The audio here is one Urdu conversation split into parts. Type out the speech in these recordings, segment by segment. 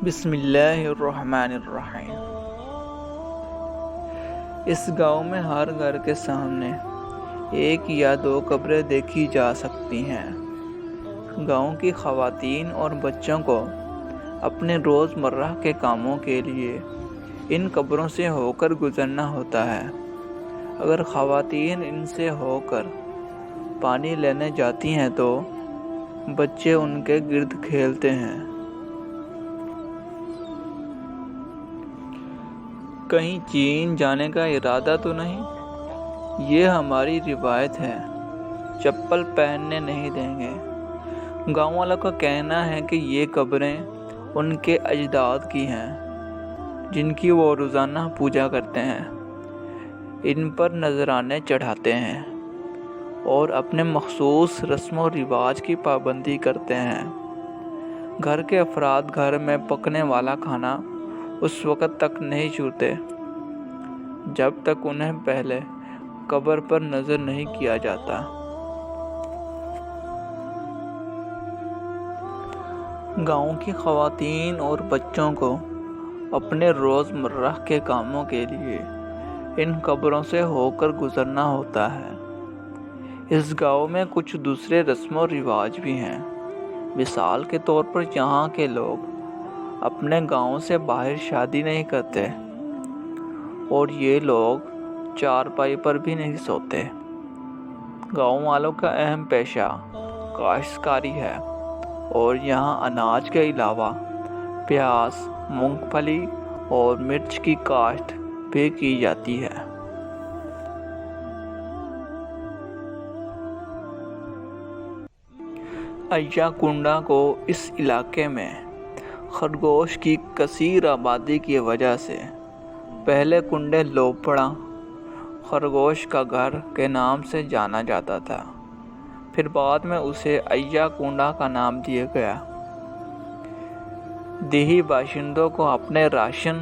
بسم اللہ الرحمن الرحیم۔ اس گاؤں میں ہر گھر کے سامنے ایک یا دو قبریں دیکھی جا سکتی ہیں۔ گاؤں کی خواتین اور بچوں کو اپنے روزمرہ کے کاموں کے لیے ان قبروں سے ہو کر گزرنا ہوتا ہے۔ اگر خواتین ان سے ہو کر پانی لینے جاتی ہیں تو بچے ان کے گرد کھیلتے ہیں۔ کہیں چین جانے کا ارادہ تو نہیں؟ یہ ہماری روایت ہے، چپل پہننے نہیں دیں گے۔ گاؤں والوں کا کہنا ہے کہ یہ قبریں ان کے اجداد کی ہیں جن کی وہ روزانہ پوجا کرتے ہیں، ان پر نذرانے چڑھاتے ہیں اور اپنے مخصوص رسم و رواج کی پابندی کرتے ہیں۔ گھر کے افراد گھر میں پکنے والا کھانا اس وقت تک نہیں چھوتے جب تک انہیں پہلے قبر پر نظر نہیں کیا جاتا۔ گاؤں کی خواتین اور بچوں کو اپنے روزمرہ کے کاموں کے لیے ان قبروں سے ہو کر گزرنا ہوتا ہے۔ اس گاؤں میں کچھ دوسرے رسم و رواج بھی ہیں۔ مثال کے طور پر یہاں کے لوگ اپنے گاؤں سے باہر شادی نہیں کرتے اور یہ لوگ چارپائی پر بھی نہیں سوتے۔ گاؤں والوں کا اہم پیشہ کاشتکاری ہے اور یہاں اناج کے علاوہ پیاز، مونگ پھلی اور مرچ کی کاشت بھی کی جاتی ہے۔ ایا کنڈا کو اس علاقے میں خرگوش کی کثیر آبادی کی وجہ سے پہلے کنڈے لوپڑا خرگوش کا گھر کے نام سے جانا جاتا تھا، پھر بعد میں اسے ایا کنڈا کا نام دیا گیا۔ دیہی باشندوں کو اپنے راشن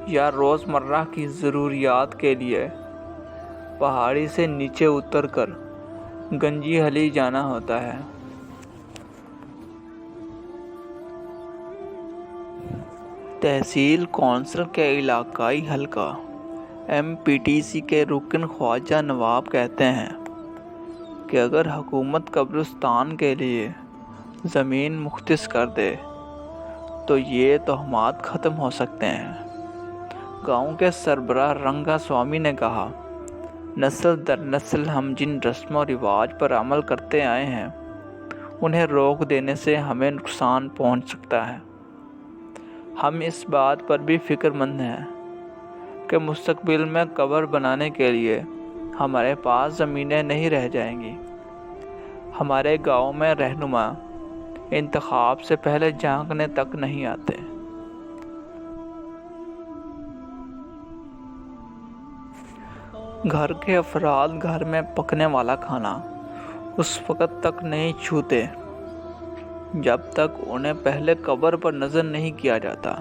یا روزمرہ کی ضروریات کے لیے پہاڑی سے نیچے اتر کر گنجی ہلی جانا ہوتا ہے۔ تحصیل کونسل کے علاقائی حلقہ MPTC کے رکن خواجہ نواب کہتے ہیں کہ اگر حکومت قبرستان کے لیے زمین مختص کر دے تو یہ توہمات ختم ہو سکتے ہیں۔ گاؤں کے سربراہ رنگا سوامی نے کہا، نسل در نسل ہم جن رسم و رواج پر عمل کرتے آئے ہیں انہیں روک دینے سے ہمیں نقصان پہنچ سکتا ہے۔ ہم اس بات پر بھی فکر مند ہیں کہ مستقبل میں قبر بنانے کے لیے ہمارے پاس زمینیں نہیں رہ جائیں گی۔ ہمارے گاؤں میں رہنما انتخاب سے پہلے جھانکنے تک نہیں آتے۔ گھر کے افراد گھر میں پکنے والا کھانا اس وقت تک نہیں چھوتے جب تک انہیں پہلے قبر پر نظر نہیں کیا جاتا۔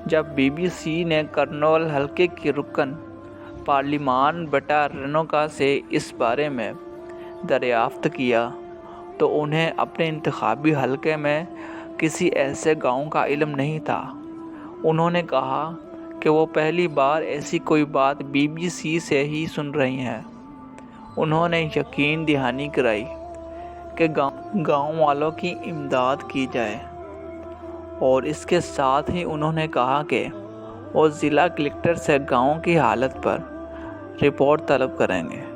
جب BBC نے کرنول حلقے کے رکن پارلیمان بیٹا رینوکا سے اس بارے میں دریافت کیا تو انہیں اپنے انتخابی حلقے میں کسی ایسے گاؤں کا علم نہیں تھا۔ انہوں نے کہا کہ وہ پہلی بار ایسی کوئی بات BBC سے ہی سن رہی ہیں۔ انہوں نے یقین دہانی کرائی کہ گاؤں والوں کی امداد کی جائے اور اس کے ساتھ ہی انہوں نے کہا کہ وہ ضلع کلکٹر سے گاؤں کی حالت پر رپورٹ طلب کریں گے۔